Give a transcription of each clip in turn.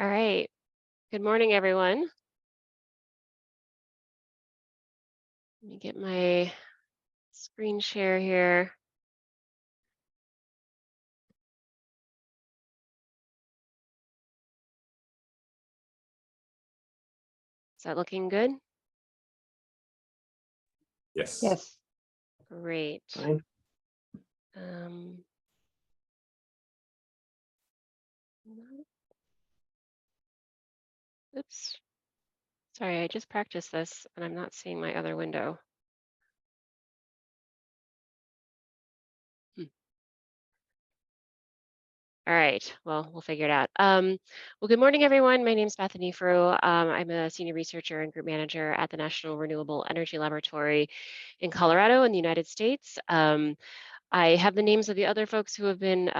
All right. Good morning, everyone. Let me get my screen share here. Is that looking good? Yes. Yes. Great. Fine. Um, oops. Sorry, I just practiced this and I'm not seeing my other window. All right, well, we'll figure it out. Well, good morning, everyone. My name is Bethany Frew. I'm a senior researcher and group manager at the National Renewable Energy Laboratory in Colorado in the United States. I have the names of the other folks who have been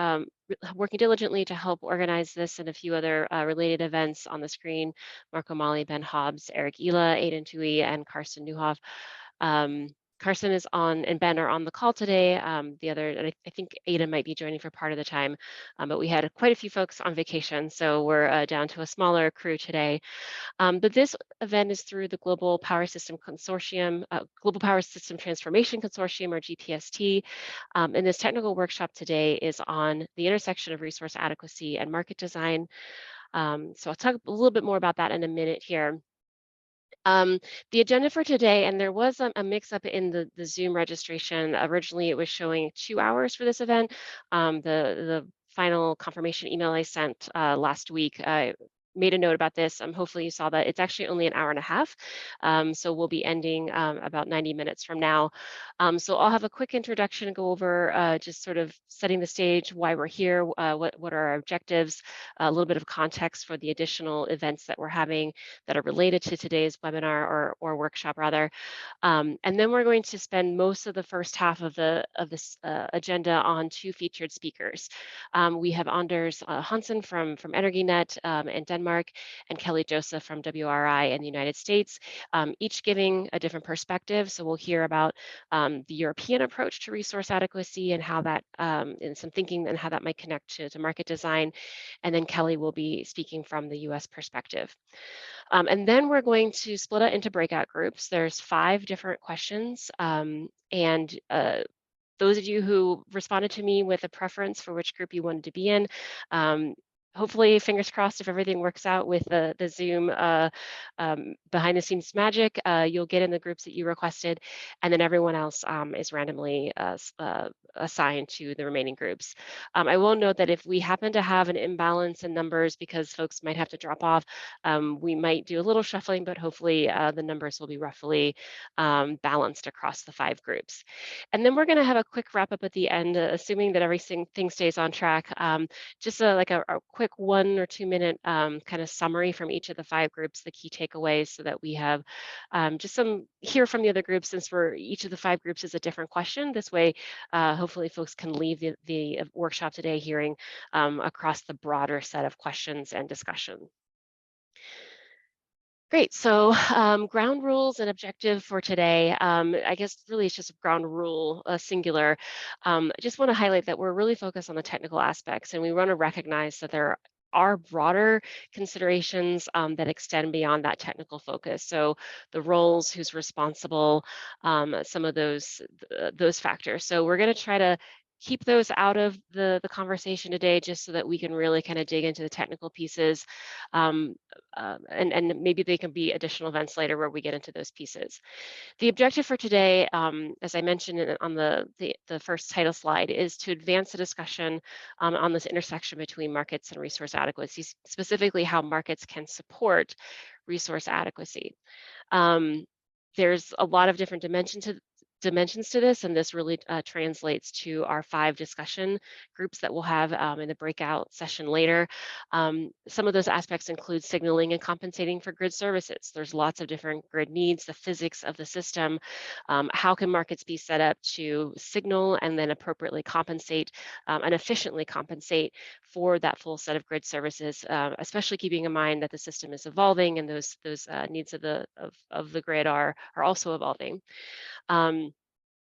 working diligently to help organize this and a few other related events on the screen. Marco Mali, Ben Hobbs, Eric Ela, Aidan Tui, and Karsten Newhoff. Carson is on and Ben are on the call today. The other, and I think Ada might be joining for part of the time, but we had quite a few folks on vacation, so we're down to a smaller crew today. But this event is through the Global Power System Consortium, Global Power System Transformation Consortium, or G-PST. And this technical workshop today is on the intersection of resource adequacy and market design. So I'll talk a little bit more about that in a minute here. The agenda for today, and there was a mix-up in the Zoom registration. Originally, it was showing 2 hours for this event. The final confirmation email I sent last week made a note about this. Hopefully you saw that it's actually only an hour and a half. So we'll be ending about 90 minutes from now. So I'll have a quick introduction and go over just sort of setting the stage, why we're here, what are our objectives, a little bit of context for the additional events that we're having that are related to today's webinar or workshop rather. And then we're going to spend most of the first half of this agenda on two featured speakers. We have Anders Hansen from EnergyNet in Denmark and Kelly Joseph from WRI in the United States, each giving a different perspective. So we'll hear about the European approach to resource adequacy and how that, and some thinking and how that might connect to market design. And then Kelly will be speaking from the US perspective. And then we're going to split it into breakout groups. There's 5 different questions. And those of you who responded to me with a preference for which group you wanted to be in, hopefully, fingers crossed, if everything works out with the Zoom behind the scenes magic, you'll get in the groups that you requested, and then everyone else is randomly assigned to the remaining groups. I will note that if we happen to have an imbalance in numbers because folks might have to drop off, we might do a little shuffling, but hopefully the numbers will be roughly balanced across the 5 groups. And then we're going to have a quick wrap up at the end, assuming that everything stays on track. Just like a quick 1 or 2 minute kind of summary from each of the 5 groups, the key takeaways, so that we have just some hear from the other groups, since for each of the 5 groups is a different question. This way, hopefully folks can leave the workshop today hearing across the broader set of questions and discussion. Great, so ground rules and objective for today. I guess really it's just a ground rule, singular. I just want to highlight that we're really focused on the technical aspects, and we want to recognize that there are broader considerations that extend beyond that technical focus. So the roles, who's responsible, some of those factors. So we're going to try to keep those out of the conversation today, just so that we can really kind of dig into the technical pieces. And maybe they can be additional events later where we get into those pieces. The objective for today, as I mentioned on the first title slide, is to advance the discussion on this intersection between markets and resource adequacy, specifically how markets can support resource adequacy. There's a lot of different dimensions to this, and this really translates to our 5 discussion groups that we'll have in the breakout session later. Some of those aspects include signaling and compensating for grid services. There's lots of different grid needs, the physics of the system. How can markets be set up to signal and then appropriately compensate and efficiently compensate for that full set of grid services, especially keeping in mind that the system is evolving and those needs of the grid are also evolving.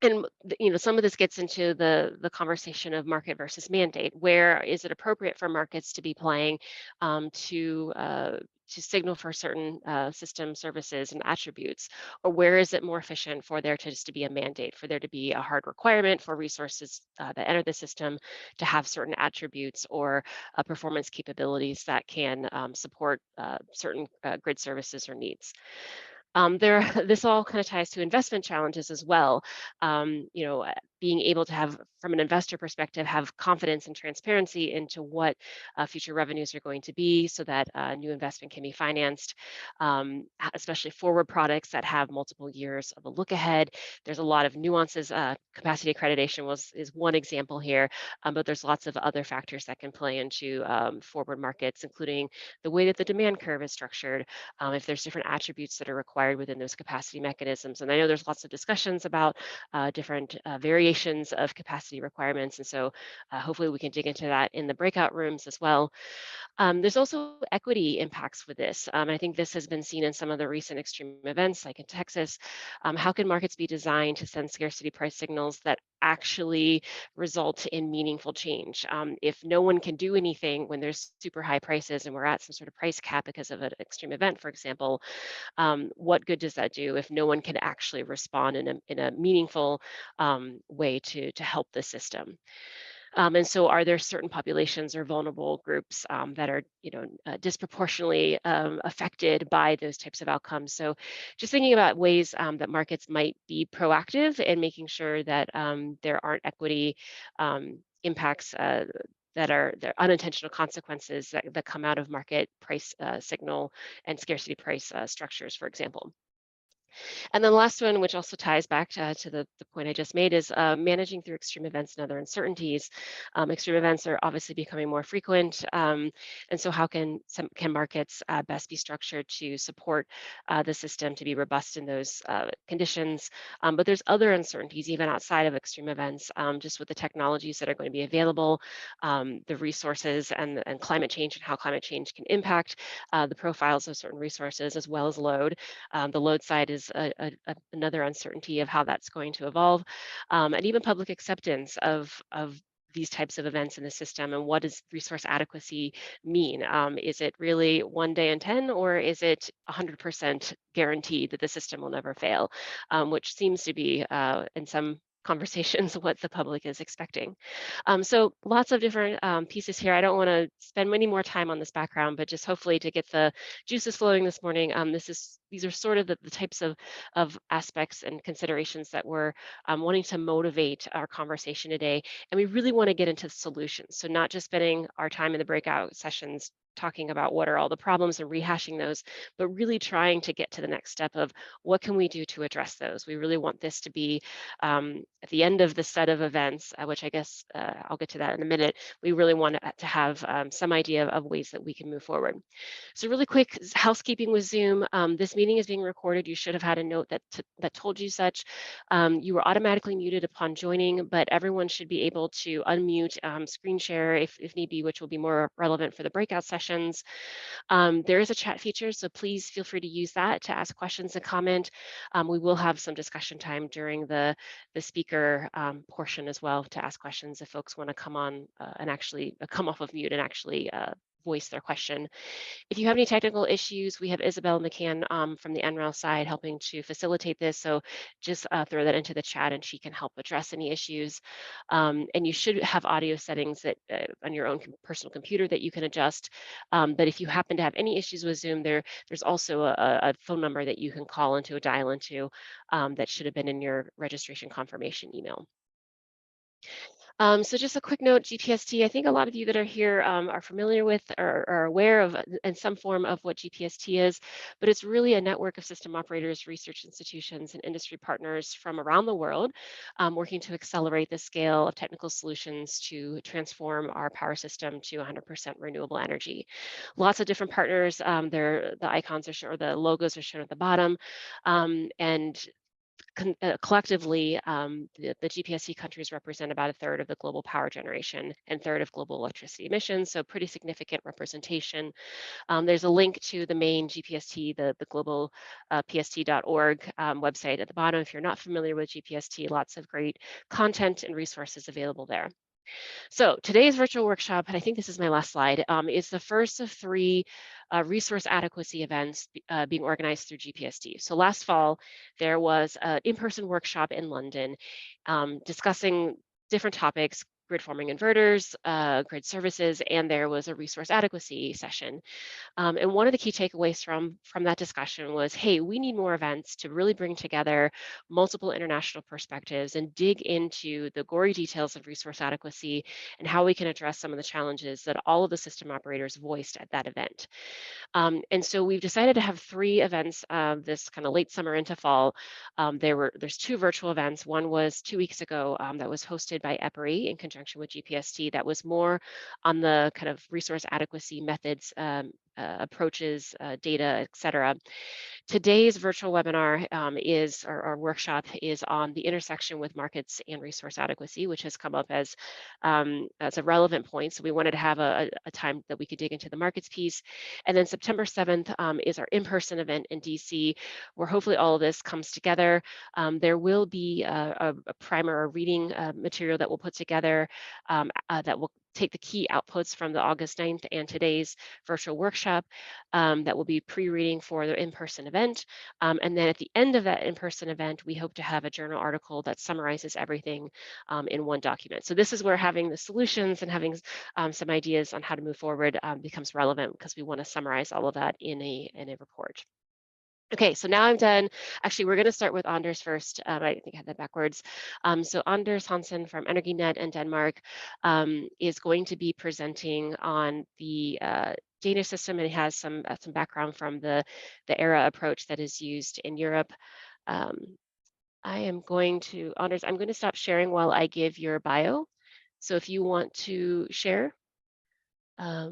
And some of this gets into the conversation of market versus mandate. Where is it appropriate for markets to be playing to signal for certain system services and attributes, or where is it more efficient for there to just to be a mandate, for there to be a hard requirement for resources that enter the system to have certain attributes or performance capabilities that can support certain grid services or needs. This all kind of ties to investment challenges as well. Being able to have, from an investor perspective, have confidence and transparency into what future revenues are going to be, so that new investment can be financed, especially forward products that have multiple years of a look ahead. There's a lot of nuances. Capacity accreditation is one example here, but there's lots of other factors that can play into forward markets, including the way that the demand curve is structured, if there's different attributes that are required within those capacity mechanisms. And I know there's lots of discussions about different variations of capacity requirements. And so hopefully we can dig into that in the breakout rooms as well. There's also equity impacts with this. I think this has been seen in some of the recent extreme events, like in Texas. How can markets be designed to send scarcity price signals that actually result in meaningful change? If no one can do anything when there's super high prices and we're at some sort of price cap because of an extreme event, for example, what good does that do if no one can actually respond in a meaningful way to help the system? And so, are there certain populations or vulnerable groups that are, disproportionately affected by those types of outcomes? So, just thinking about ways that markets might be proactive in making sure that there aren't equity impacts. That are unintentional consequences that come out of market price signal and scarcity price structures, for example. And then the last one, which also ties back to the point I just made, is managing through extreme events and other uncertainties. Extreme events are obviously becoming more frequent. And so how can markets best be structured to support the system to be robust in those conditions? But there's other uncertainties even outside of extreme events, just with the technologies that are going to be available, the resources and climate change and how climate change can impact the profiles of certain resources, as well as load. The load side is another uncertainty of how that's going to evolve, and even public acceptance of these types of events in the system, and what does resource adequacy mean? Is it really 1 day in 10, or is it 100% guaranteed that the system will never fail, which seems to be in some conversations what the public is expecting. So lots of different pieces here. I don't want to spend many more time on this background, but just hopefully to get the juices flowing this morning. These are sort of the types of aspects and considerations that we're wanting to motivate our conversation today. And we really want to get into solutions. So not just spending our time in the breakout sessions talking about what are all the problems and rehashing those, but really trying to get to the next step of what can we do to address those. We really want this to be at the end of the set of events, which I guess I'll get to that in a minute. We really want to have some idea of ways that we can move forward. So really quick housekeeping with Zoom. This meeting is being recorded. You should have had a note that told you such. You were automatically muted upon joining, but everyone should be able to unmute, screen share if need be, which will be more relevant for the breakout sessions. There is a chat feature, so please feel free to use that to ask questions and comment. We will have some discussion time during the speaker portion as well to ask questions if folks want to come on and actually come off of mute and actually voice their question. If you have any technical issues, we have Isabel McCann from the NREL side helping to facilitate this. So just throw that into the chat and she can help address any issues. And you should have audio settings that on your own personal computer that you can adjust. But if you happen to have any issues with Zoom, there's also a phone number that you can call into, a dial into, that should have been in your registration confirmation email. So just a quick note, G-PST, I think a lot of you that are here are familiar with or are aware of in some form of what G-PST is, but it's really a network of system operators, research institutions, and industry partners from around the world working to accelerate the scale of technical solutions to transform our power system to 100% renewable energy. Lots of different partners, the icons are shown, or the logos are shown at the bottom, and collectively, the G-PST countries represent about a third of the global power generation and third of global electricity emissions, so pretty significant representation. There's a link to the main G-PST, the global pst.org website at the bottom. If you're not familiar with G-PST, lots of great content and resources available there. So today's virtual workshop, and I think this is my last slide, is the first of three resource adequacy events being organized through G-PST. So last fall, there was an in-person workshop in London discussing different topics, grid forming inverters, grid services, and there was a resource adequacy session. And one of the key takeaways from that discussion was, hey, we need more events to really bring together multiple international perspectives and dig into the gory details of resource adequacy and how we can address some of the challenges that all of the system operators voiced at that event. And so we've decided to have three events this kind of late summer into fall. There's two virtual events. One was 2 weeks ago that was hosted by EPRI in conjunction with G-PST. That was more on the kind of resource adequacy methods, approaches, data, et cetera. Today's virtual webinar our workshop is on the intersection with markets and resource adequacy, which has come up as a relevant point. So we wanted to have a time that we could dig into the markets piece. And then September 7th is our in-person event in DC, where hopefully all of this comes together. There will be a primer or reading material that we'll put together that will take the key outputs from the August 9th and today's virtual workshop that will be pre-reading for the in-person event. And then at the end of that in-person event, we hope to have a journal article that summarizes everything in one document. So this is where having the solutions and having some ideas on how to move forward becomes relevant, because we want to summarize all of that in a report. Okay, so now I'm done. Actually, we're going to start with Anders first. I think I had that backwards. So Anders Hansen from Energinet in Denmark is going to be presenting on the Danish system, and he has some background from the ERA approach that is used in Europe. Anders, I'm going to stop sharing while I give your bio. So if you want to share while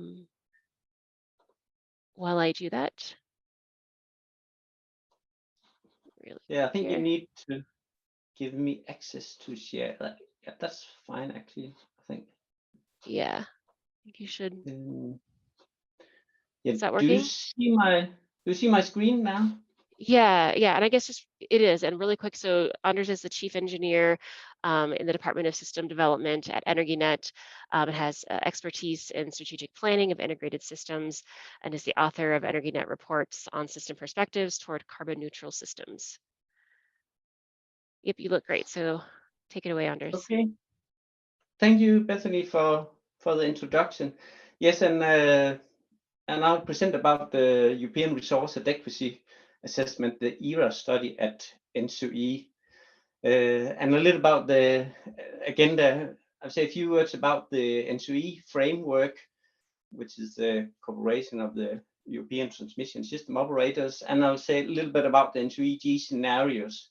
I do that. Really yeah, I think here. you need to give me access to share. Yeah, that's fine, actually, I think. Yeah, I think you should. Yeah, Is that do you working? see my screen now? Yeah, and I guess just it is. And really quick, so Anders is the chief engineer in the Department of System Development at Energinet. It has expertise in strategic planning of integrated systems and is the author of Energinet reports on system perspectives toward carbon neutral systems. Yep, you look great. So take it away, Anders. Okay. Thank you, Bethany, for the introduction. Yes, and I'll present about the European Resource Adequacy Assessment, the ERA study at NCE, and a little about the agenda. I'll say a few words about the NCE framework, which is the cooperation of the European transmission system operators, and I'll say a little bit about the NCEG scenarios,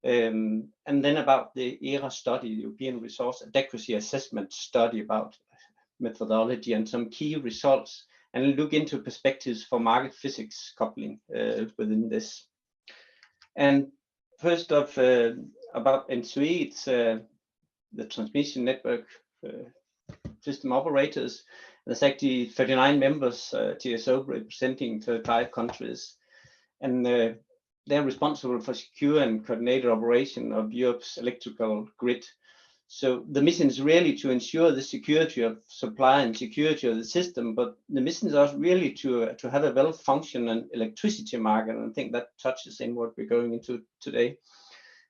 and then about the ERA study, the European Resource Adequacy Assessment study, about methodology and some key results, and look into perspectives for market physics coupling within this. And first off, about NCE, it's the transmission network system operators. There's actually 39 members, TSO, representing 35 countries. And they're responsible for secure and coordinated operation of Europe's electrical grid. So the mission is really to ensure the security of supply and security of the system, but the mission is really to have a well-functioning electricity market, and I think that touches in what we're going into today.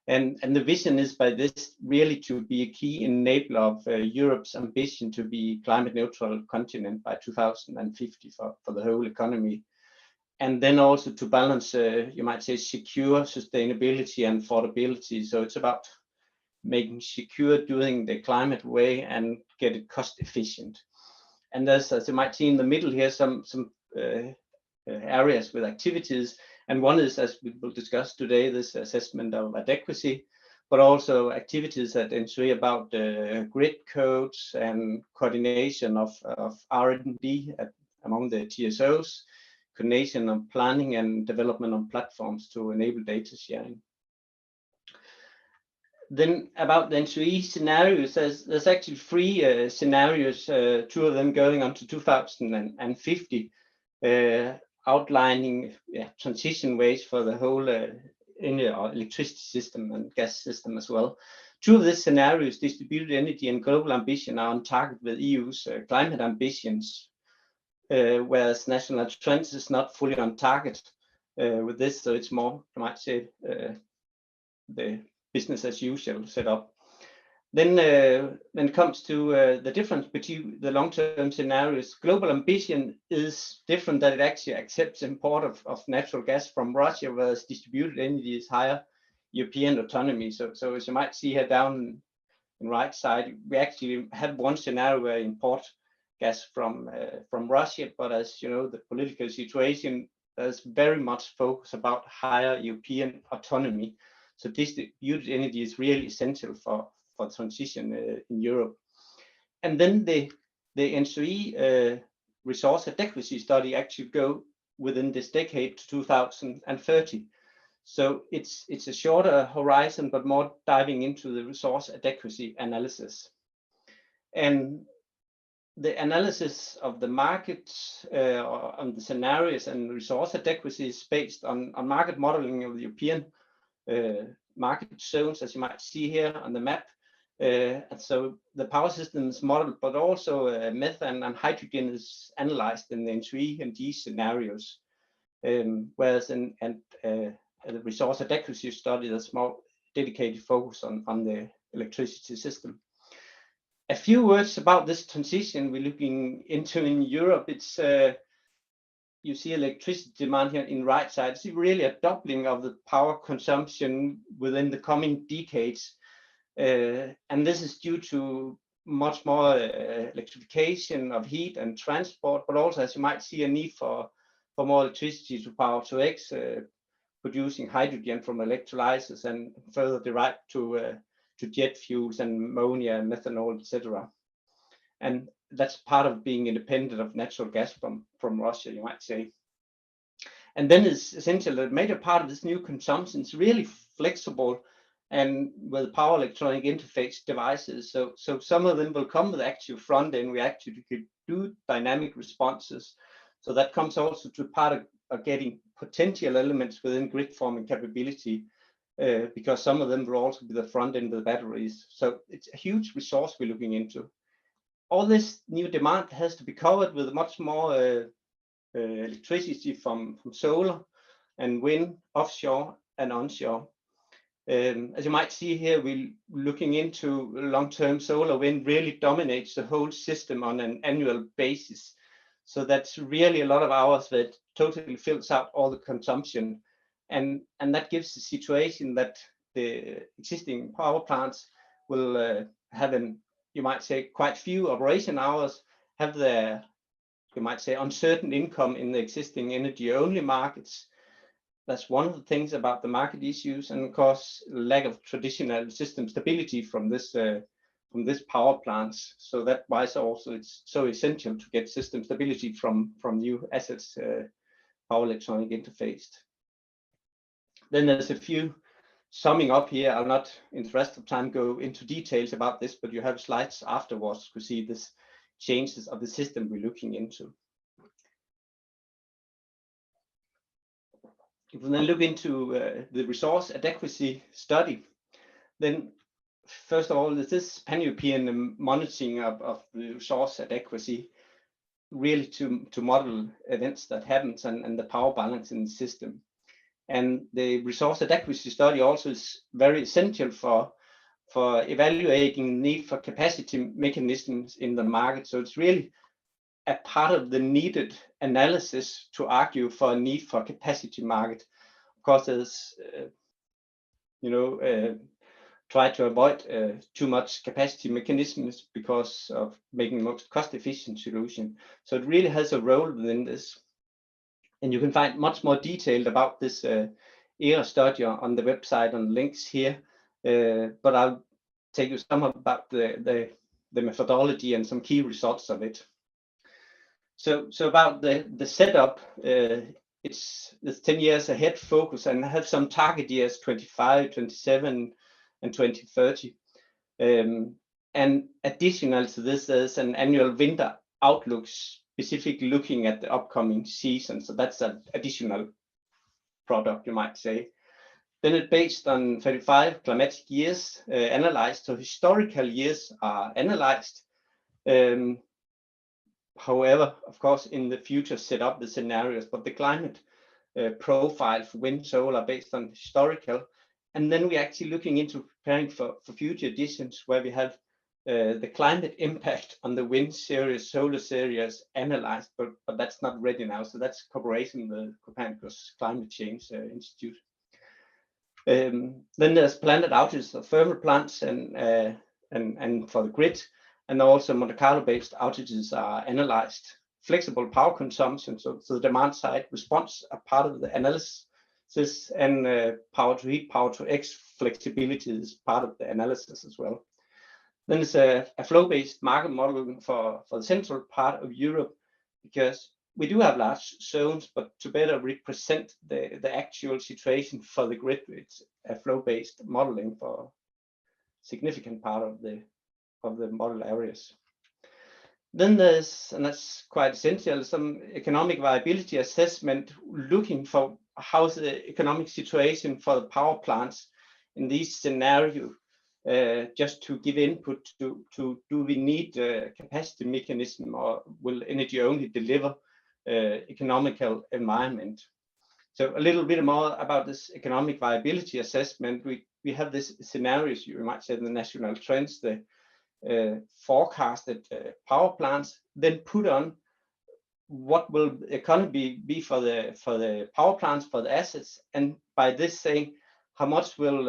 And the vision is by this really to be a key enabler of Europe's ambition to be climate neutral continent by 2050 for the whole economy. And then also to balance, you might say, secure sustainability and affordability. So it's about making secure doing the climate way and get it cost efficient. And there's, as you might see in the middle here, some areas with activities. And one is, as we will discuss today, this assessment of adequacy, but also activities at NCE about grid codes and coordination of R&D among the TSOs, coordination of planning and development of platforms to enable data sharing. Then about the NREL scenarios, there's actually three scenarios, two of them going on to 2050, outlining transition ways for the whole electricity system and gas system as well. Two of these scenarios, distributed energy and global ambition, are on target with EU's climate ambitions, whereas national trends is not fully on target with this, so it's more, you might say, the business as usual setup. Then when it comes to the difference between the long-term scenarios, global ambition is different, that it actually accepts import of natural gas from Russia, whereas distributed energy is higher European autonomy. So as you might see here down in right side, we actually had one scenario where import gas from Russia, but as you know, the political situation, there's very much focus about higher European autonomy. So distributed energy is really essential for transition in Europe. And then the NREL resource adequacy study actually go within this decade to 2030. So it's a shorter horizon, but more diving into the resource adequacy analysis. And the analysis of the markets, on the scenarios and resource adequacy is based on market modeling of the European market zones, as you might see here on the map. And so the power system is modeled, but also methane and hydrogen is analyzed in the NREL and G scenarios. Whereas the resource adequacy study, that's more dedicated focus on the electricity system. A few words about this transition we're looking into in Europe. It's you see electricity demand here in right side. It's really a doubling of the power consumption within the coming decades. And this is due to much more electrification of heat and transport, but also, as you might see, a need for more electricity to power to X, producing hydrogen from electrolyzers and further derived to jet fuels and ammonia and methanol, etc. And that's part of being independent of natural gas from Russia, you might say. And then it's essential that a major part of this new consumption is really flexible and with power electronic interface devices. So some of them will come with actual front end. We actually could do dynamic responses. So that comes also to part of getting potential elements within grid forming capability, because some of them will also be the front end of the batteries. So it's a huge resource we're looking into. All this new demand has to be covered with much more electricity from solar and wind, offshore and onshore. As you might see here, we're looking into long-term solar wind really dominates the whole system on an annual basis. So that's really a lot of hours that totally fills out all the consumption. And that gives the situation that the existing power plants will have you might say, quite few operation hours, have their, you might say, uncertain income in the existing energy-only markets. That's one of the things about the market issues, and of course, lack of traditional system stability from this power plants. So that why also it's so essential to get system stability from new assets, power electronic interfaced. Then there's a few summing up here. I'll not, in the rest of time, go into details about this, but you have slides afterwards to see this changes of the system we're looking into. If we then look into the resource adequacy study, then first of all, this pan-European monitoring of the resource adequacy, really to model events that happens and the power balance in the system. And the resource adequacy study also is very essential for evaluating the need for capacity mechanisms in the market. So it's really a part of the needed analysis to argue for a need for capacity market. Of course, there's, try to avoid too much capacity mechanisms because of making the most cost-efficient solution. So it really has a role within this. And you can find much more detailed about this ERA study on the website and links here. But I'll take you some about the methodology and some key results of it. So about the setup, it's 10 years ahead focus and have some target years 25, 27, and 2030. And additional to this, there's an annual winter outlook specifically looking at the upcoming season. So that's an additional product, you might say. Then it's based on 35 climatic years analyzed. So historical years are analyzed. However, of course, in the future set up the scenarios, but the climate profile for wind, solar based on historical. And then we're actually looking into preparing for future editions where we have the climate impact on the wind series, solar series analyzed, but that's not ready now. So that's cooperation with the Copernicus Climate Change Institute. Then there's planet outages of thermal plants and for the grid, and also Monte Carlo-based outages are analyzed. Flexible power consumption, so the demand side response are part of the analysis, and power to heat, power to X flexibility is part of the analysis as well. Then there's a flow-based market modeling for the central part of Europe, because we do have large zones, but to better represent the actual situation for the grid, it's a flow-based modeling for significant part of the model areas. Then there's, and that's quite essential, some economic viability assessment looking for how's the economic situation for the power plants in these scenarios, just to give input to do we need a capacity mechanism, or will energy only deliver economical environment? So a little bit more about this economic viability assessment. We have this scenarios, you might say, the national trends, the forecasted power plants, then put on what will the economy be for the power plants, for the assets, and by this saying how much will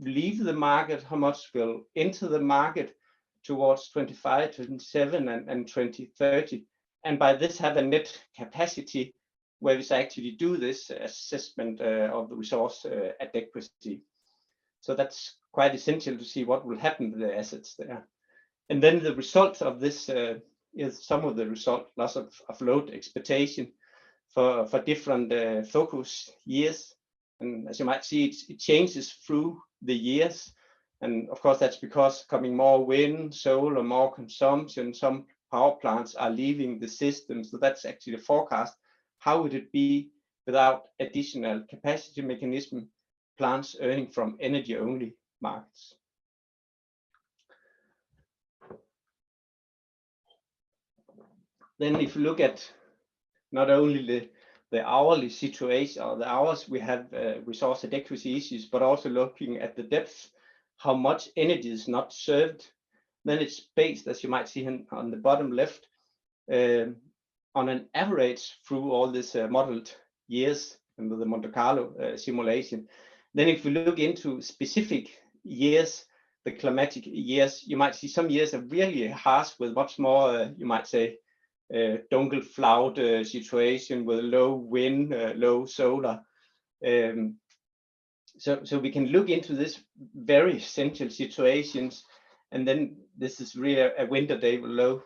leave the market, how much will enter the market towards 25, 27, and 2030, and by this have a net capacity where we actually do this assessment of the resource adequacy. So that's quite essential to see what will happen to the assets there. And then the result of this is some of the result, loss of load expectation for different focus years. And as you might see, it changes through the years. And of course, that's because coming more wind, solar, more consumption, some power plants are leaving the system. So that's actually the forecast. How would it be without additional capacity mechanism, plants earning from energy-only markets? Then if you look at not only the hourly situation or the hours we have resource adequacy issues, but also looking at the depth, how much energy is not served, then it's based, as you might see on the bottom left, on an average through all this modeled years and with the Monte Carlo simulation. Then if we look into specific years, the climatic years, you might see some years are really harsh with much more, you might say, dunkelflaut situation with low wind, low solar. So we can look into this very essential situations, and then this is really a winter day with low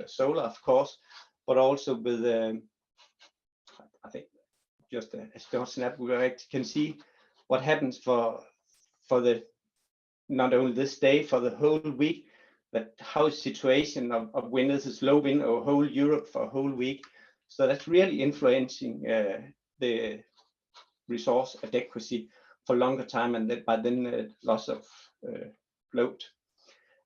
solar, of course, but also with, I think, just a short snap, we can see what happens for the, not only this day, for the whole week, but how situation of winters is low wind or whole Europe for a whole week. So that's really influencing the resource adequacy for longer time, and by then loss of load.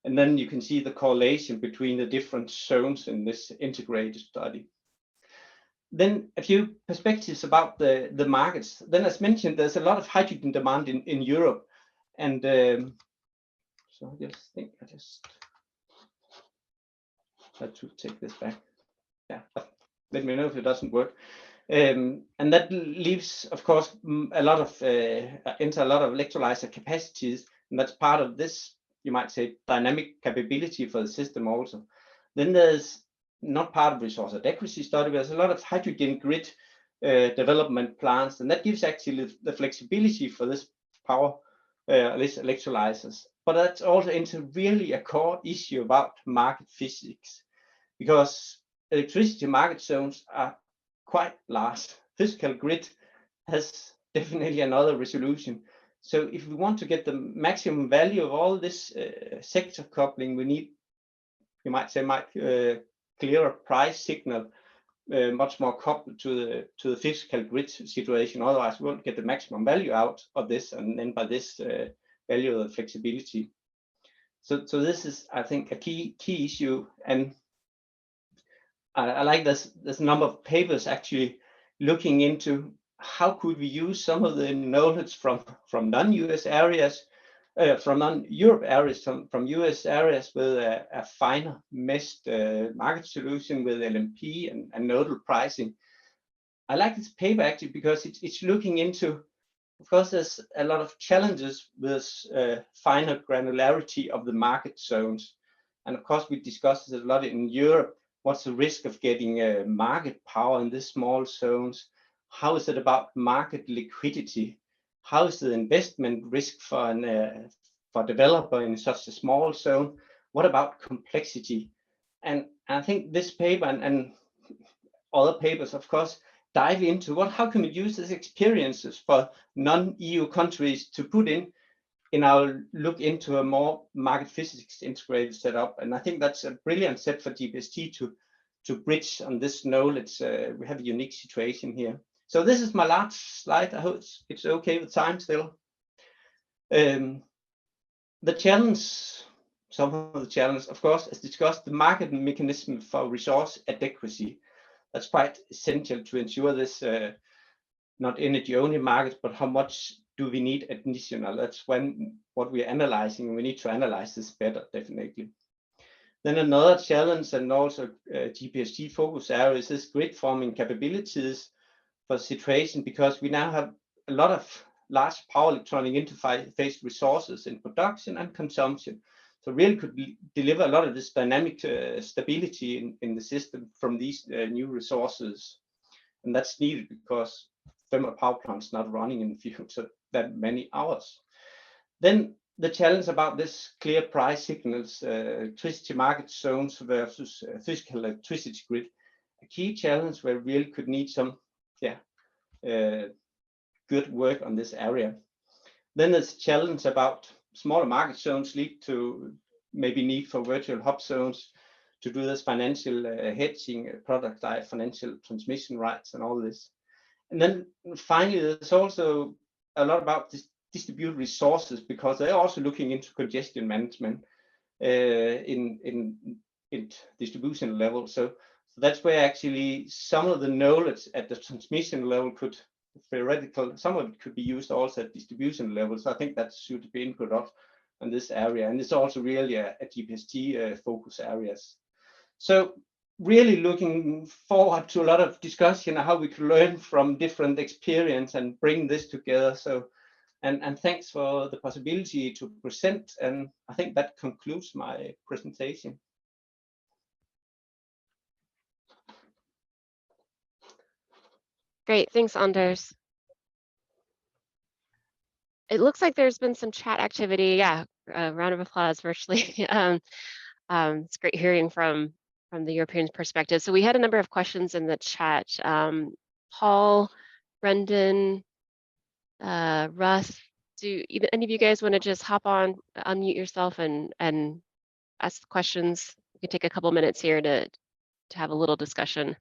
And then you can see the correlation between the different zones in this integrated study. Then a few perspectives about the markets. Then as mentioned, there's a lot of hydrogen demand in Europe. And so I just think I just have to take this back. Yeah, let me know if it doesn't work. And that leaves, of course, a lot of electrolyzer capacities, and that's part of this, you might say, dynamic capability for the system also. Then there's not part of resource adequacy study, there's a lot of hydrogen grid development plans, and that gives actually the flexibility for this power, this electrolyzers. But that's also into really a core issue about market physics, because electricity market zones are quite large. Physical grid has definitely another resolution. So if we want to get the maximum value of all this sector coupling, we need, you might say, clearer price signal, much more coupled to the physical grid situation. Otherwise, we won't get the maximum value out of this, and then by this value of the flexibility. So this is, I think, a key issue, and I like this. There's a number of papers actually looking into how could we use some of the knowledge from non-US areas, from non-Europe areas, from US areas with a finer meshed market solution with LMP and nodal pricing. I like this paper actually because it's looking into, of course, there's a lot of challenges with finer granularity of the market zones. And of course, we discussed it a lot in Europe. What's the risk of getting market power in these small zones? How is it about market liquidity? How is the investment risk for a developer in such a small zone? What about complexity? And I think this paper and other papers, of course, dive into how can we use these experiences for non-EU countries to put in our look into a more market physics integrated setup. And I think that's a brilliant set for G-PST to bridge on this knowledge. We have a unique situation here. So this is my last slide. I hope it's okay with time still. The challenge, some of the challenge, of course, as discussed, the market mechanism for resource adequacy. That's quite essential to ensure this not energy only markets, but how much do we need additional? That's what we're analyzing. We need to analyze this better, definitely. Then another challenge, and also G-PST focus area, is this grid forming capabilities for the situation, because we now have a lot of large power electronic interface resources in production and consumption. So really could deliver a lot of this dynamic stability in the system from these new resources. And that's needed because thermal power plants not running in the future that many hours. Then the challenge about this clear price signals, electricity market zones versus physical electricity grid, a key challenge where we really could need some good work on this area. Then there's a challenge about smaller market zones lead to maybe need for virtual hub zones to do this financial hedging, product like financial transmission rights and all this. And then finally, there's also a lot about this distributed resources, because they're also looking into congestion management in distribution level. So that's where actually some of the knowledge at the transmission level could theoretical, some of it could be used also at distribution level. So I think that should be input of in this area, and it's also really a G-PST focus areas. So really looking forward to a lot of discussion on how we can learn from different experience and bring this together. So, and thanks for the possibility to present. And I think that concludes my presentation. Great, thanks, Anders. It looks like there's been some chat activity. Yeah, a round of applause virtually. It's great hearing from the European perspective. So we had a number of questions in the chat. Paul, Brendan, Russ, do any of you guys want to just hop on, unmute yourself and ask questions? We can take a couple minutes here to have a little discussion.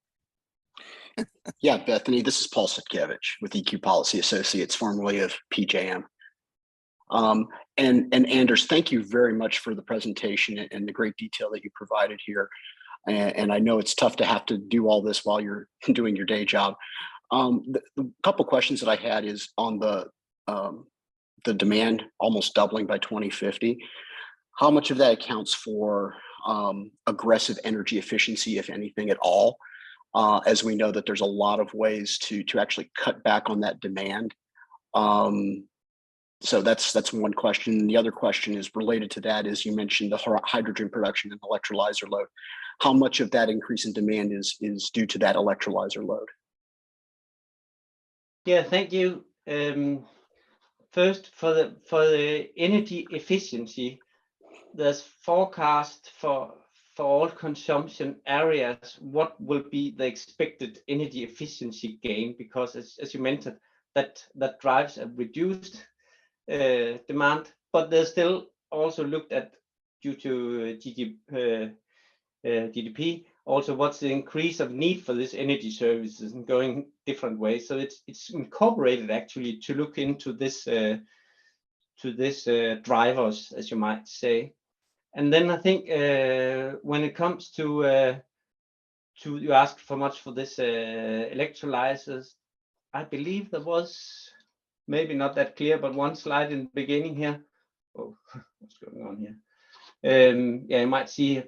Yeah, Bethany, this is Paul Sitkevich with EQ Policy Associates, formerly of PJM. And Anders, thank you very much for the presentation and the great detail that you provided here. And I know it's tough to have to do all this while you're doing your day job. The couple questions that I had is on the demand almost doubling by 2050. How much of that accounts for aggressive energy efficiency, if anything at all? As we know that there's a lot of ways to actually cut back on that demand. So that's one question. The other question is related to that, is you mentioned the hydrogen production and electrolyzer load. How much of that increase in demand is due to that electrolyzer load? Yeah, thank you. First, for the energy efficiency, there's forecast for all consumption areas what will be the expected energy efficiency gain, because as you mentioned, that drives a reduced demand, but they're still also looked at due to GDP, also what's the increase of need for this energy services and going different ways. So it's incorporated actually to look into this drivers, as you might say. And then I think when it comes to you ask for much for this electrolyzers, I believe there was maybe not that clear, but one slide in the beginning here. Oh, what's going on here? Yeah, you might see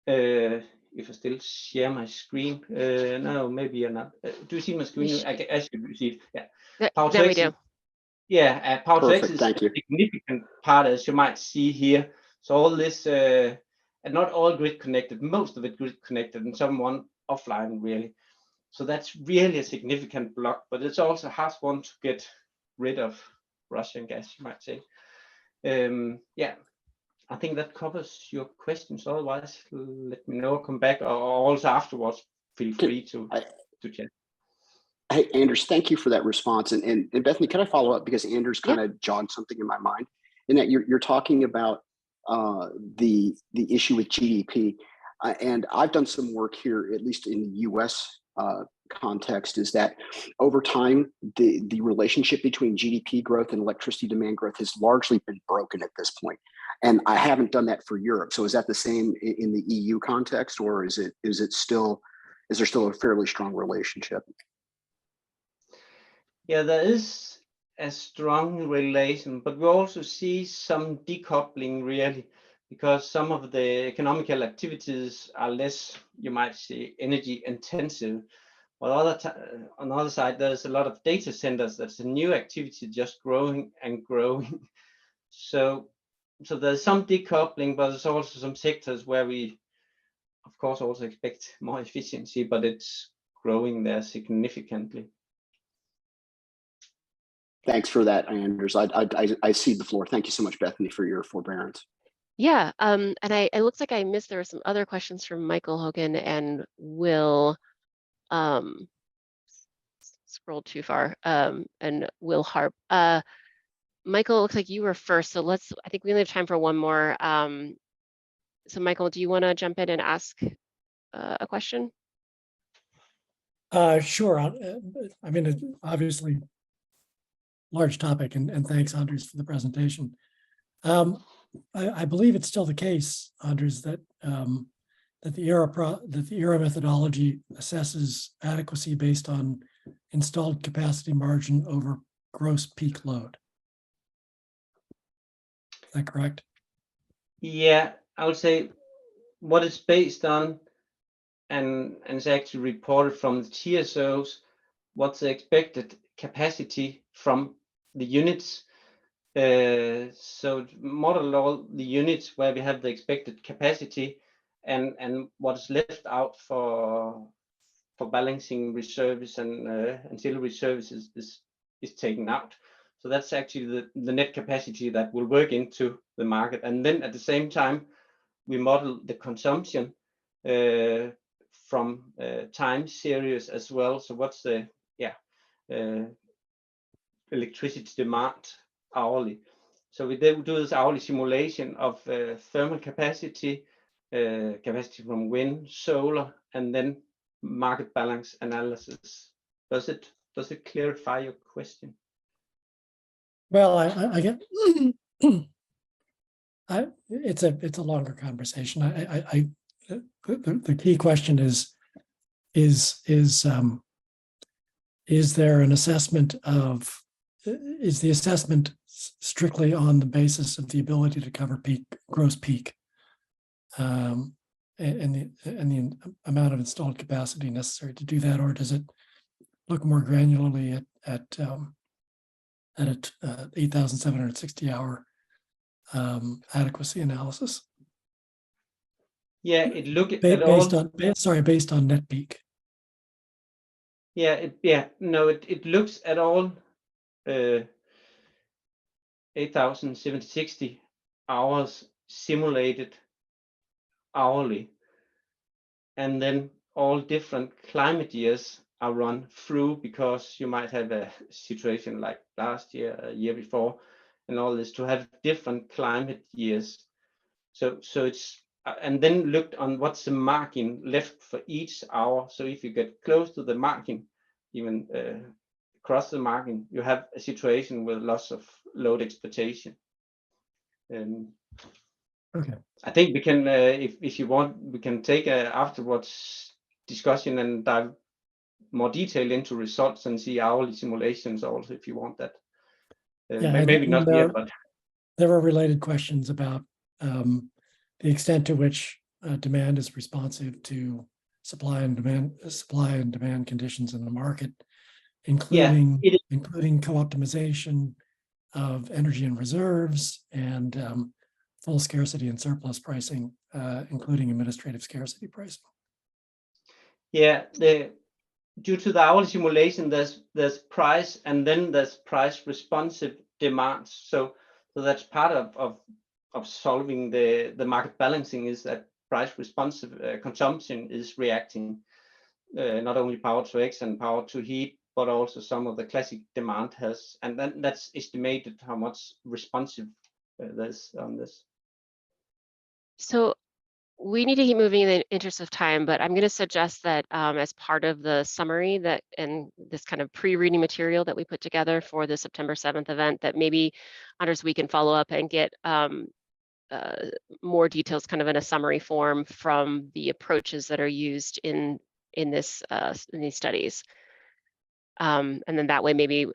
if I still share my screen. No, maybe you're not. Do you see my screen? I should see it. Yeah. Now we do. Yeah, Power to X is Thank you. a significant part, as you might see here. So all this, and not all grid connected, most of it grid connected, and some one offline really. So that's really a significant block, but it's also a hard one to get rid of Russian gas, you might say. Yeah, I think that covers your questions. Otherwise, let me know, come back, or also afterwards, feel free to chat. Hey, Anders, thank you for that response. And Bethany, can I follow up, because Anders kind of jogged something in my mind, in that you're talking about the issue with GDP, and I've done some work here, at least in the U.S. Context, is that over time the relationship between GDP growth and electricity demand growth has largely been broken at this point. And I haven't done that for Europe. So is that the same in the EU context, or is there still a fairly strong relationship? Yeah, there is a strong relation, but we also see some decoupling really, because some of the economical activities are less, you might say, energy intensive. But on the other side, there's a lot of data centers. That's a new activity, just growing and growing. So there's some decoupling, but there's also some sectors where we, of course, also expect more efficiency, but it's growing there significantly. Thanks for that, Anders. I cede the floor. Thank you so much, Bethany, for your forbearance. Yeah, and it looks like I missed, there were some other questions from Michael Hogan and Will, scrolled too far, and Will Harp. Michael, it looks like you were first, so I think we only have time for one more. So Michael, do you want to jump in and ask a question? Sure. I mean, obviously, large topic, and thanks, Anders, for the presentation. I believe it's still the case, Anders, that that the ERA methodology assesses adequacy based on installed capacity margin over gross peak load. Is that correct? Yeah, I would say what it's based on, and it's actually reported from the TSOs, what's the expected capacity from the units. So model all the units where we have the expected capacity, and what's left out for balancing reserves and ancillary services is taken out. So that's actually the net capacity that will work into the market. And then at the same time, we model the consumption from time series as well. So what's the electricity demand hourly? So we do this hourly simulation of thermal capacity, capacity from wind, solar, and then market balance analysis. Does it clarify your question? Well, I get it's a longer conversation. The key question is there an assessment of, is the assessment strictly on the basis of the ability to cover gross peak, and the amount of installed capacity necessary to do that, or does it look more granularly at a 8,760 hour adequacy analysis? Yeah, it look at based on net peak. Yeah, it looks at all 8,760 hours simulated hourly, and then all different climate years are run through, because you might have a situation like last year, a year before, and all this to have different climate years. So it's and then looked on what's the margin left for each hour. So if you get close to the margin, even across the margin, you have a situation with loss of load exploitation. Okay. I think we can, if you want, we can take a afterwards discussion and dive more detail into results and see hourly simulations also, if you want that. Yeah, maybe not here, but there were related questions about the extent to which demand is responsive to supply and demand conditions in the market, including co-optimization of energy and reserves and full scarcity and surplus pricing, including administrative scarcity pricing. Yeah, due to the hourly simulation, there's price and then there's price responsive demands. So that's part of solving the market balancing, is that price responsive consumption is reacting not only power to X and power to heat, but also some of the classic demand has, and then that's estimated how much responsive there's on this. So we need to keep moving in the interest of time, but I'm going to suggest that as part of the summary that and this kind of pre-reading material that we put together for the September 7th event, that maybe, Anders, we can follow up and get more details kind of in a summary form from the approaches that are used in these studies. And then that way maybe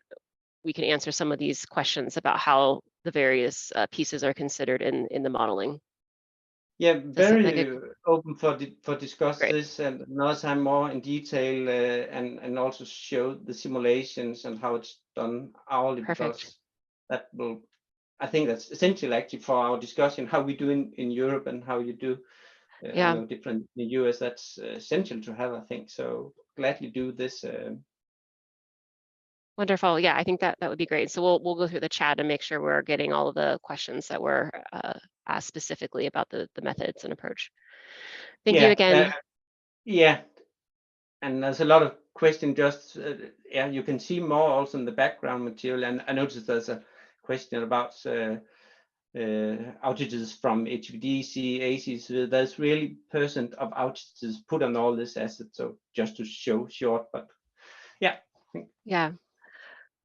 we can answer some of these questions about how the various pieces are considered in the modeling. Yeah, very open for discuss Great. this and another time more in detail, and also show the simulations and how it's done hourly. Perfect. Because that will, I think that's essential actually for our discussion, how we do in Europe and how you do Yeah. I know different in the US. That's essential to have, I think. So gladly do this. Wonderful. Yeah, I think that would be great. So we'll go through the chat and make sure we're getting all of the questions that were asked specifically about the methods and approach. Thank you again. Yeah, and there's a lot of questions. Just yeah, you can see more also in the background material. And I noticed there's a question about outages from HVDC, AC. So there's really % of outages put on all this asset. So just to show short, but yeah. Yeah.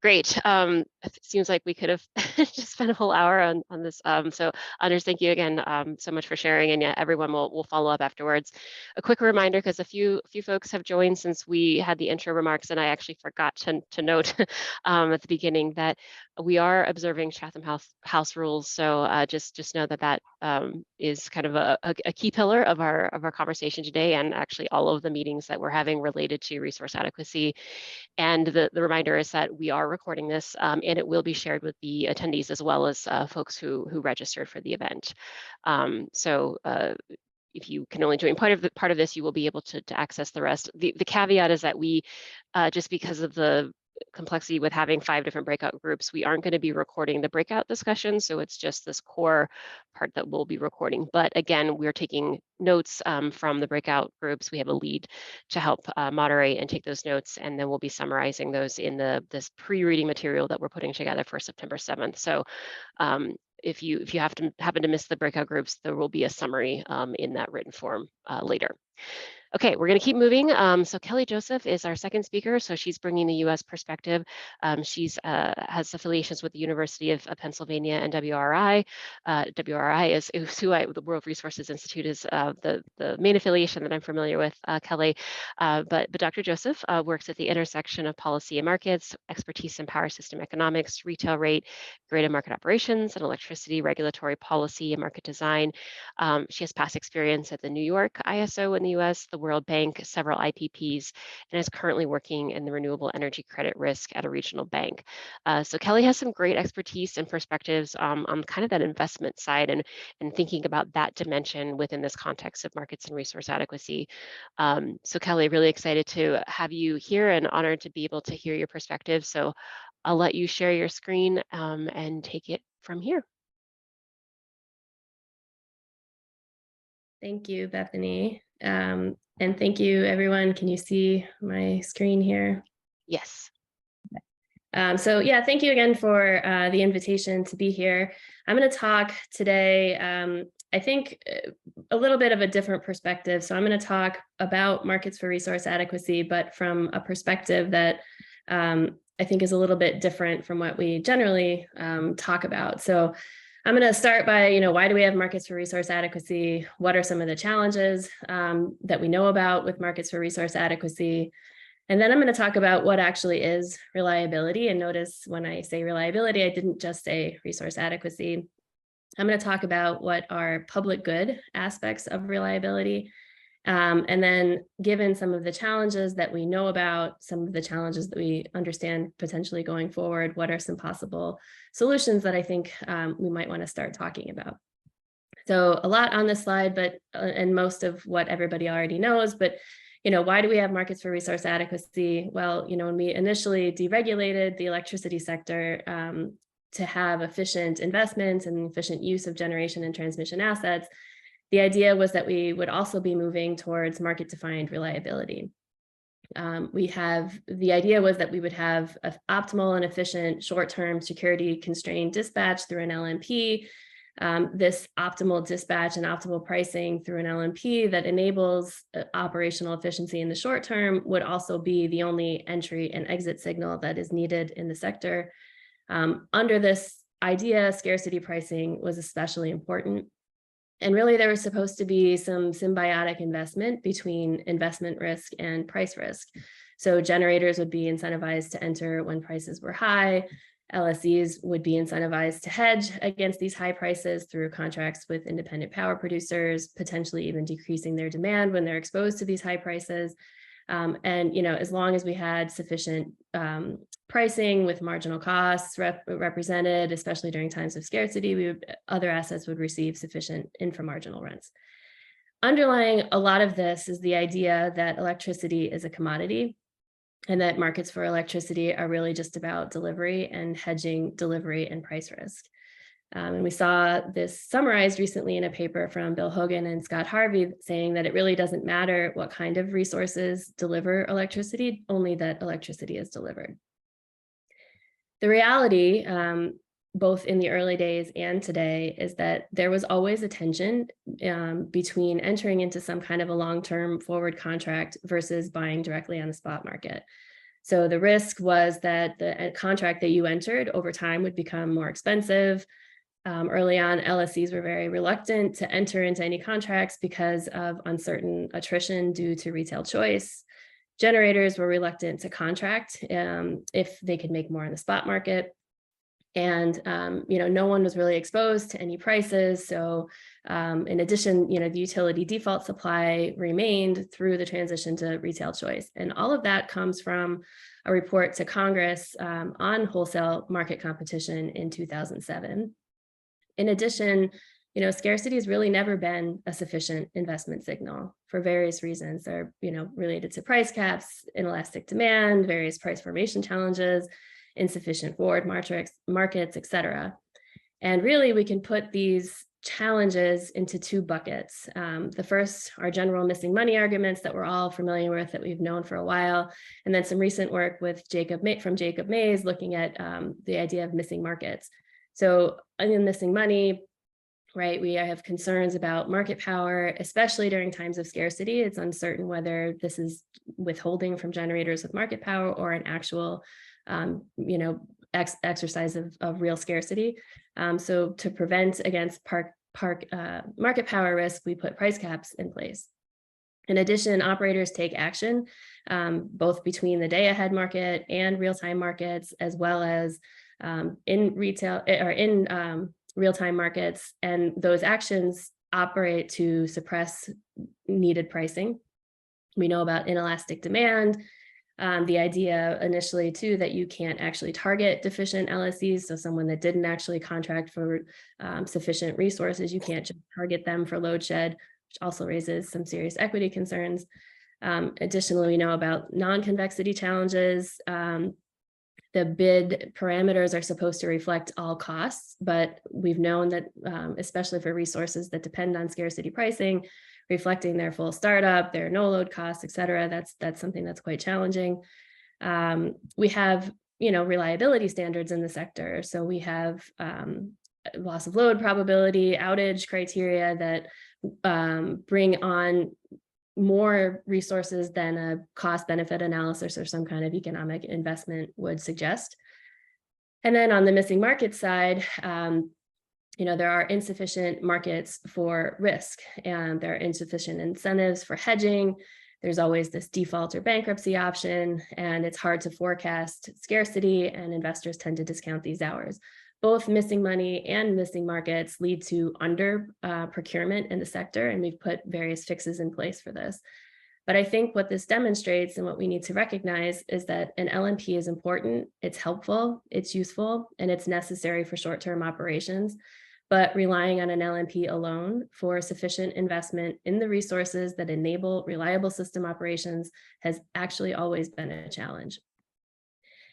Great. It seems like we could have just spent a whole hour on this. So Anders, thank you again so much for sharing, and yeah, everyone will follow up afterwards. A quick reminder, because a few folks have joined since we had the intro remarks, and I actually forgot to note at the beginning that we are observing Chatham House rules. So just know that is kind of a key pillar of our conversation today, and actually all of the meetings that we're having related to resource adequacy. And the reminder is that we are recording this, and it will be shared with the attendees as well as folks who registered for the event. So if you can only join part of this, you will be able to access the rest. The caveat is that we, just because of the complexity with having 5 different breakout groups, we aren't going to be recording the breakout discussion. So it's just this core part that we'll be recording. But again, we're taking notes from the breakout groups. We have a lead to help moderate and take those notes, and then we'll be summarizing those in this pre-reading material that we're putting together for September 7th. So if you happen to miss the breakout groups, there will be a summary in that written form later. Okay, we're going to keep moving. So Kelly Joseph is our second speaker. So she's bringing the U.S. perspective. She's has affiliations with the University of Pennsylvania and WRI. WRI is the World Resources Institute is the main affiliation that I'm familiar with, Kelly. But Dr. Joseph works at the intersection of policy and markets, expertise in power system economics, retail rate, grid and market operations, and electricity regulatory policy and market design. She has past experience at the New York ISO in the U.S., the World Bank, several IPPs, and is currently working in the renewable energy credit risk at a regional bank. So Kelly has some great expertise and perspectives on kind of that investment side and thinking about that dimension within this context of markets and resource adequacy. So Kelly, really excited to have you here and honored to be able to hear your perspective. So I'll let you share your screen and take it from here. Thank you, Bethany. And thank you, everyone. Can you see my screen here? Yes. So yeah, thank you again for the invitation to be here. I'm going to talk today, I think, a little bit of a different perspective. So I'm going to talk about markets for resource adequacy, but from a perspective that I think is a little bit different from what we generally talk about. So I'm going to start by, why do we have markets for resource adequacy? What are some of the challenges that we know about with markets for resource adequacy? And then I'm going to talk about what actually is reliability. And notice when I say reliability, I didn't just say resource adequacy. I'm going to talk about what are public good aspects of reliability. And then given some of the challenges that we know about, some of the challenges that we understand potentially going forward, what are some possible solutions that I think we might want to start talking about. So a lot on this slide, but and most of what everybody already knows, but why do we have markets for resource adequacy? Well, when we initially deregulated the electricity sector to have efficient investments and efficient use of generation and transmission assets, the idea was that we would also be moving towards market-defined reliability. The idea was that we would have an optimal and efficient short-term security-constrained dispatch through an LNP. This optimal dispatch and optimal pricing through an LNP that enables operational efficiency in the short term would also be the only entry and exit signal that is needed in the sector. Under this idea, scarcity pricing was especially important. And really, there was supposed to be some symbiotic investment between investment risk and price risk. So generators would be incentivized to enter when prices were high. LSEs would be incentivized to hedge against these high prices through contracts with independent power producers, potentially even decreasing their demand when they're exposed to these high prices. And as long as we had sufficient pricing with marginal costs represented, especially during times of scarcity, other assets would receive sufficient inframarginal rents. Underlying a lot of this is the idea that electricity is a commodity, and that markets for electricity are really just about delivery and hedging delivery and price risk. And we saw this summarized recently in a paper from Bill Hogan and Scott Harvey saying that it really doesn't matter what kind of resources deliver electricity, only that electricity is delivered. The reality, both in the early days and today, is that there was always a tension between entering into some kind of a long-term forward contract versus buying directly on the spot market. So the risk was that the contract that you entered over time would become more expensive. Early on, LSEs were very reluctant to enter into any contracts because of uncertain attrition due to retail choice. Generators were reluctant to contract if they could make more in the spot market. And, no one was really exposed to any prices. So in addition, the utility default supply remained through the transition to retail choice. And all of that comes from a report to Congress on wholesale market competition in 2007. In addition, scarcity has really never been a sufficient investment signal for various reasons. They're, related to price caps, inelastic demand, various price formation challenges, insufficient forward markets, et cetera. And really, we can put these challenges into two buckets. The first are general missing money arguments that we're all familiar with, that we've known for a while, and then some recent work with Jacob Mays looking at the idea of missing markets. So in missing money, right, we have concerns about market power, especially during times of scarcity. It's uncertain whether this is withholding from generators with market power or an actual exercise of real scarcity. So to prevent against market power risk, we put price caps in place. In addition, operators take action both between the day ahead market and real-time markets, as well as in retail or in real-time markets, and those actions operate to suppress needed pricing. We know about inelastic demand, the idea initially too that you can't actually target deficient LSEs, so someone that didn't actually contract for sufficient resources, you can't just target them for load shed, which also raises some serious equity concerns. Additionally, we know about non-convexity challenges. The bid parameters are supposed to reflect all costs, but we've known that, especially for resources that depend on scarcity pricing, reflecting their full startup, their no load costs, et cetera, that's something that's quite challenging. We have reliability standards in the sector. So we have loss of load probability, outage criteria that bring on more resources than a cost benefit analysis or some kind of economic investment would suggest. And then on the missing market side, there are insufficient markets for risk, and there are insufficient incentives for hedging. There's always this default or bankruptcy option, and it's hard to forecast scarcity, and investors tend to discount these hours. Both missing money and missing markets lead to under procurement in the sector, and we've put various fixes in place for this. But I think what this demonstrates and what we need to recognize is that an LNP is important, it's helpful, it's useful, and it's necessary for short-term operations. But relying on an LNP alone for sufficient investment in the resources that enable reliable system operations has actually always been a challenge.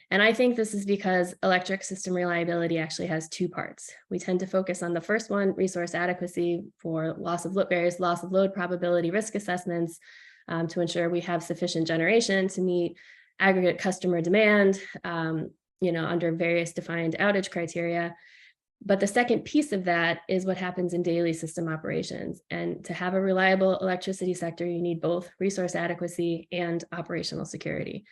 And I think this is because electric system reliability actually has two parts. We tend to focus on the first one, resource adequacy, for various loss of load probability risk assessments to ensure we have sufficient generation to meet aggregate customer demand, under various defined outage criteria. But the second piece of that is what happens in daily system operations. And to have a reliable electricity sector, you need both resource adequacy and operational security.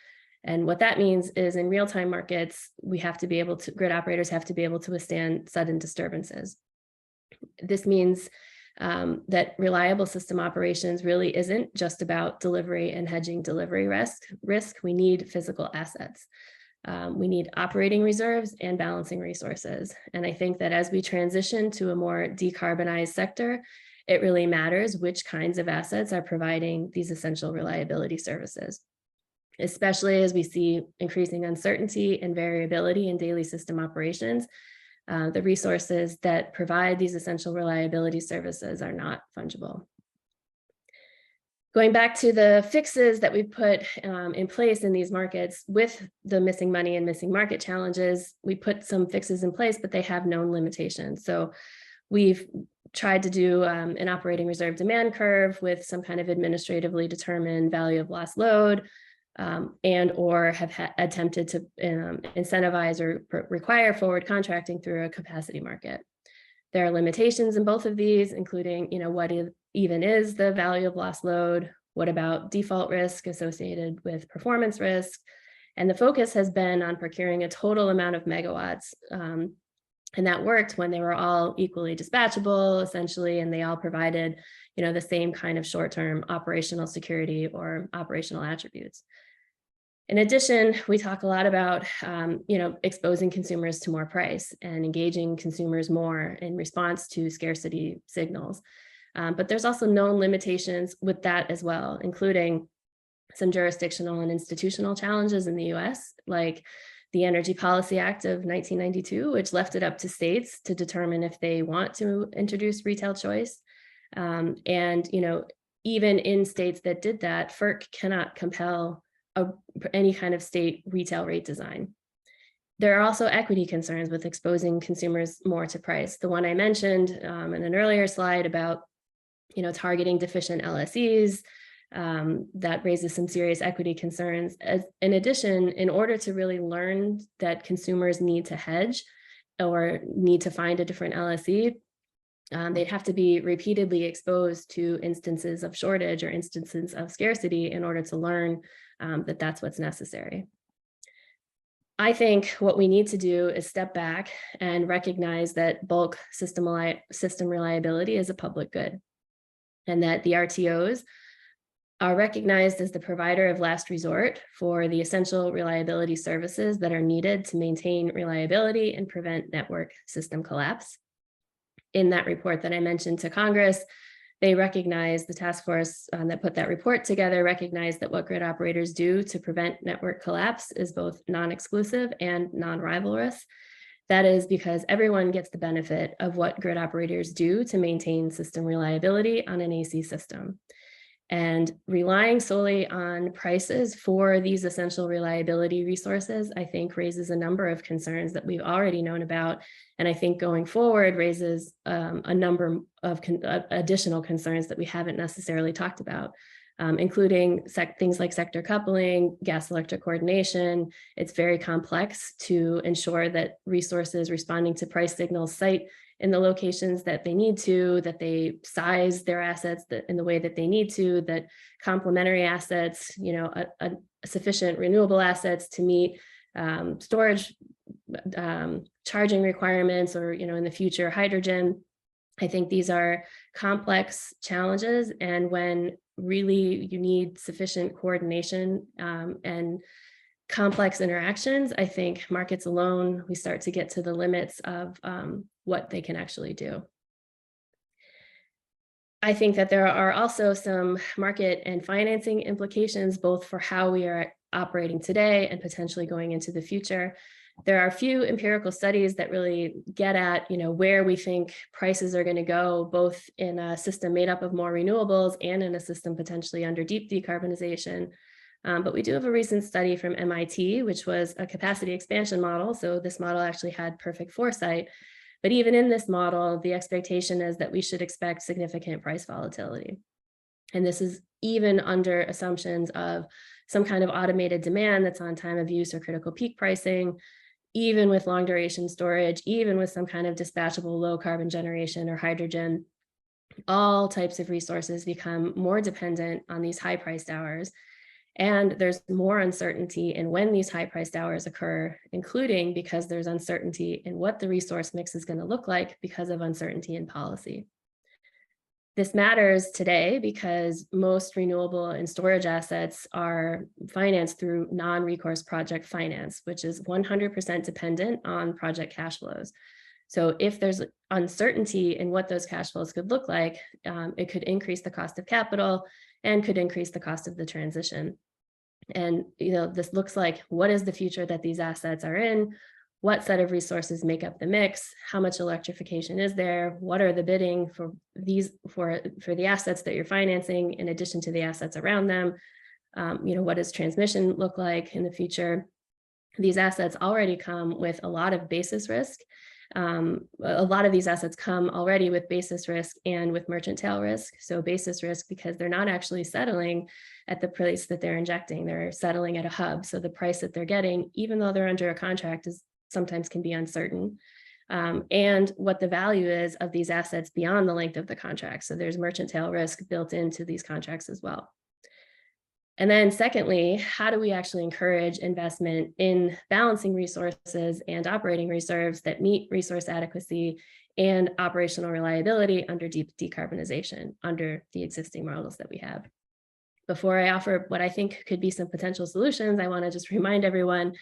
And what that means is in real-time markets, grid operators have to be able to withstand sudden disturbances. This means that reliable system operations really isn't just about delivery and hedging delivery risk. We need physical assets. We need operating reserves and balancing resources. And I think that as we transition to a more decarbonized sector, it really matters which kinds of assets are providing these essential reliability services, especially as we see increasing uncertainty and variability in daily system operations. The resources that provide these essential reliability services are not fungible. Going back to the fixes that we put in place in these markets with the missing money and missing market challenges, we put some fixes in place, but they have known limitations. So we've tried to do an operating reserve demand curve with some kind of administratively determined value of lost load, and or have attempted to incentivize or require forward contracting through a capacity market. There are limitations in both of these, including, what even is the value of lost load? What about default risk associated with performance risk? And the focus has been on procuring a total amount of megawatts. And that worked when they were all equally dispatchable, essentially, and they all provided, the same kind of short-term operational security or operational attributes. In addition, we talk a lot about, exposing consumers to more price and engaging consumers more in response to scarcity signals. But there's also known limitations with that as well, including some jurisdictional and institutional challenges in the US, like the Energy Policy Act of 1992, which left it up to states to determine if they want to introduce retail choice. And, even in states that did that, FERC cannot compel any kind of state retail rate design. There are also equity concerns with exposing consumers more to price. The one I mentioned in an earlier slide about, targeting deficient LSEs, that raises some serious equity concerns. In addition, in order to really learn that consumers need to hedge or need to find a different LSE, they'd have to be repeatedly exposed to instances of shortage or instances of scarcity in order to learn that that's what's necessary. I think what we need to do is step back and recognize that bulk system reliability is a public good, and that the RTOs are recognized as the provider of last resort for the essential reliability services that are needed to maintain reliability and prevent network system collapse. In that report that I mentioned to Congress, they recognize, the task force that put that report together recognized that what grid operators do to prevent network collapse is both non-exclusive and non-rivalrous. That is because everyone gets the benefit of what grid operators do to maintain system reliability on an AC system. And relying solely on prices for these essential reliability resources, I think raises a number of concerns that we've already known about. And I think going forward raises a number of additional concerns that we haven't necessarily talked about. including things like sector coupling, gas electric coordination. It's very complex to ensure that resources responding to price signals site in the locations that they need to, that they size their assets in the way that they need to, that complementary assets, sufficient renewable assets to meet storage charging requirements, or in the future hydrogen. I think these are complex challenges, and when really you need sufficient coordination and complex interactions, I think markets alone, we start to get to the limits of what they can actually do. I think that there are also some market and financing implications, both for how we are operating today and potentially going into the future. There are a few empirical studies that really get at, where we think prices are going to go, both in a system made up of more renewables and in a system potentially under deep decarbonization. But we do have a recent study from MIT, which was a capacity expansion model. So this model actually had perfect foresight. But even in this model, the expectation is that we should expect significant price volatility. And this is even under assumptions of some kind of automated demand that's on time of use or critical peak pricing, even with long duration storage, even with some kind of dispatchable low carbon generation or hydrogen. All types of resources become more dependent on these high priced hours. And there's more uncertainty in when these high priced hours occur, including because there's uncertainty in what the resource mix is going to look like because of uncertainty in policy. This matters today because most renewable and storage assets are financed through non-recourse project finance, which is 100% dependent on project cash flows. So if there's uncertainty in what those cash flows could look like, it could increase the cost of capital and could increase the cost of the transition. And this looks like, what is the future that these assets are in? What set of resources make up the mix? How much electrification is there? What are the bidding for the assets that you're financing in addition to the assets around them? What does transmission look like in the future? These assets already come with a lot of basis risk. A lot of these assets come already with basis risk and with merchant tail risk. So basis risk because they're not actually settling at the price that they're injecting, they're settling at a hub. So the price that they're getting, even though they're under a contract, is sometimes can be uncertain. And what the value is of these assets beyond the length of the contract. So there's merchant tail risk built into these contracts as well. And then secondly, how do we actually encourage investment in balancing resources and operating reserves that meet resource adequacy and operational reliability under deep decarbonization under the existing models that we have? Before I offer what I think could be some potential solutions, I want to just remind everyone,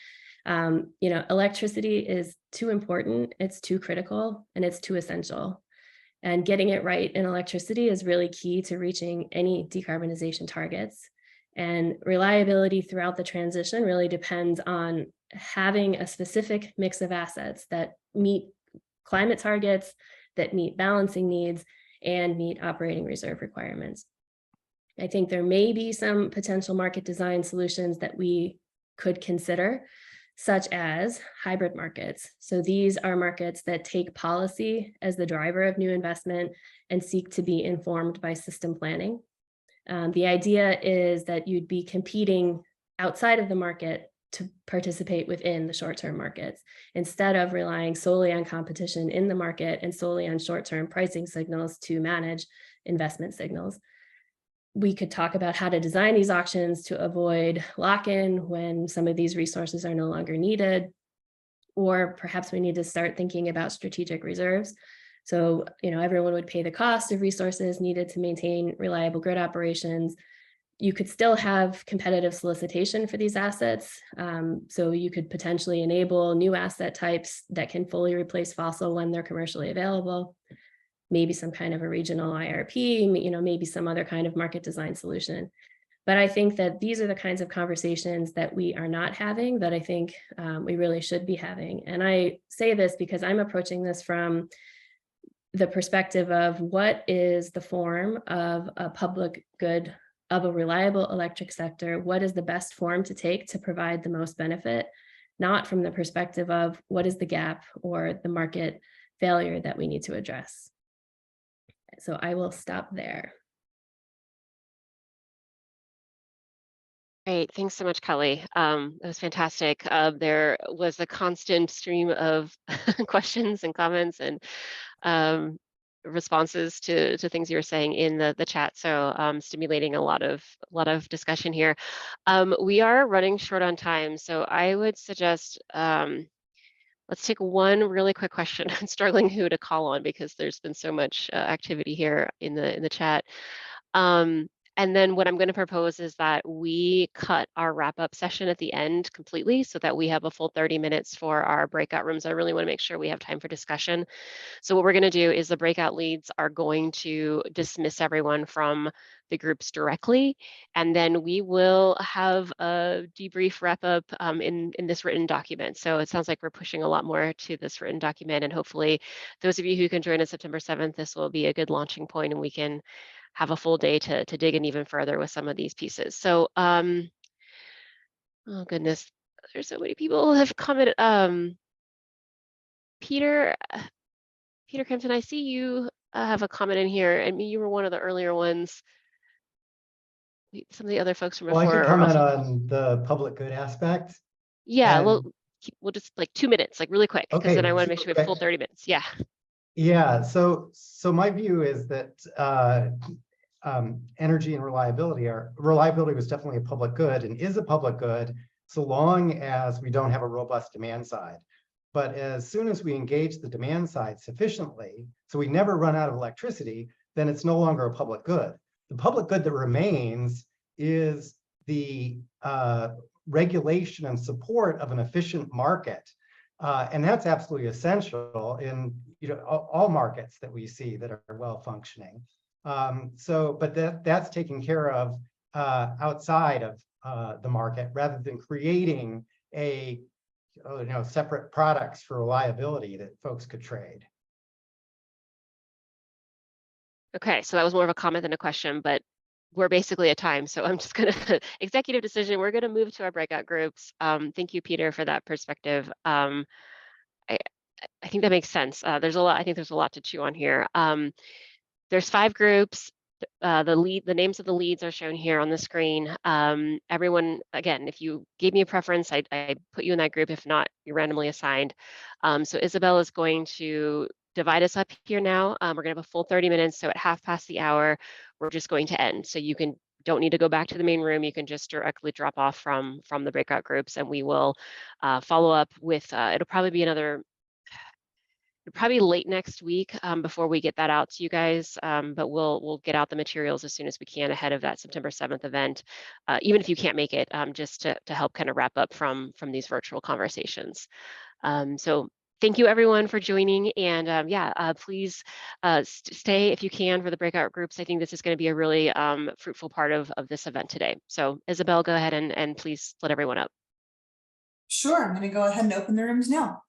electricity is too important, it's too critical, and it's too essential. And getting it right in electricity is really key to reaching any decarbonization targets. And reliability throughout the transition really depends on having a specific mix of assets that meet climate targets, that meet balancing needs, and meet operating reserve requirements. I think there may be some potential market design solutions that we could consider, such as hybrid markets. So these are markets that take policy as the driver of new investment and seek to be informed by system planning. The idea is that you'd be competing outside of the market to participate within the short-term markets, instead of relying solely on competition in the market and solely on short-term pricing signals to manage investment signals. We could talk about how to design these auctions to avoid lock-in when some of these resources are no longer needed, or perhaps we need to start thinking about strategic reserves. So, everyone would pay the cost of resources needed to maintain reliable grid operations. You could still have competitive solicitation for these assets. So you could potentially enable new asset types that can fully replace fossil when they're commercially available. Maybe some kind of a regional IRP, maybe some other kind of market design solution. But I think that these are the kinds of conversations that we are not having that I think we really should be having. And I say this because I'm approaching this from the perspective of what is the form of a public good, of a reliable electric sector, what is the best form to take to provide the most benefit, not from the perspective of what is the gap or the market failure that we need to address. So I will stop there. Great. Thanks so much, Kelly. That was fantastic. There was a constant stream of questions and comments and um, responses to things you were saying in the chat. So stimulating a lot of discussion here. We are running short on time, so I would suggest let's take one really quick question. I'm struggling who to call on because there's been so much activity here in the chat. And then what I'm going to propose is that we cut our wrap-up session at the end completely so that we have a full 30 minutes for our breakout rooms. I really want to make sure we have time for discussion. So what we're going to do is the breakout leads are going to dismiss everyone from the groups directly, and then we will have a debrief wrap-up in this written document. So it sounds like we're pushing a lot more to this written document, and hopefully those of you who can join us September 7th, this will be a good launching point, and we can have a full day to dig in even further with some of these pieces. So, oh goodness, there's so many people who have commented. Peter Crampton, I see you have a comment in here. I mean, you were one of the earlier ones. Some of the other folks from before. Well, I could comment on the public good aspect. Yeah, And, we'll just like 2 minutes, like really quick, because okay, then I want to make sure we have full quick. 30 minutes. Yeah. Yeah, so my view is that energy and reliability was definitely a public good and is a public good so long as we don't have a robust demand side. But as soon as we engage the demand side sufficiently, so we never run out of electricity, then it's no longer a public good. The public good that remains is the regulation and support of an efficient market. And that's absolutely essential in all markets that we see that are well functioning. But that's taken care of outside of the market rather than creating a separate products for reliability that folks could trade. Okay, so that was more of a comment than a question, but we're basically at time. So I'm just going to executive decision. We're going to move to our breakout groups. Thank you, Peter, for that perspective. I think that makes sense. There's a lot. I think there's a lot to chew on here. There's 5 groups. The names of the leads are shown here on the screen. Everyone, again, if you gave me a preference, I put you in that group. If not, you're randomly assigned. So Isabel is going to divide us up here now. We're going to have a full 30 minutes. So at 1:30, we're just going to end. So you don't need to go back to the main room. You can just directly drop off from the breakout groups, and we will follow up with. It'll probably be probably late next week before we get that out to you guys, but we'll get out the materials as soon as we can ahead of that September 7th event, even if you can't make it, just to help kind of wrap up from these virtual conversations. So thank you everyone for joining, and please stay if you can for the breakout groups. I think this is going to be a really fruitful part of this event today. So Isabel, go ahead and please let everyone up. Sure, I'm going to go ahead and open the rooms now.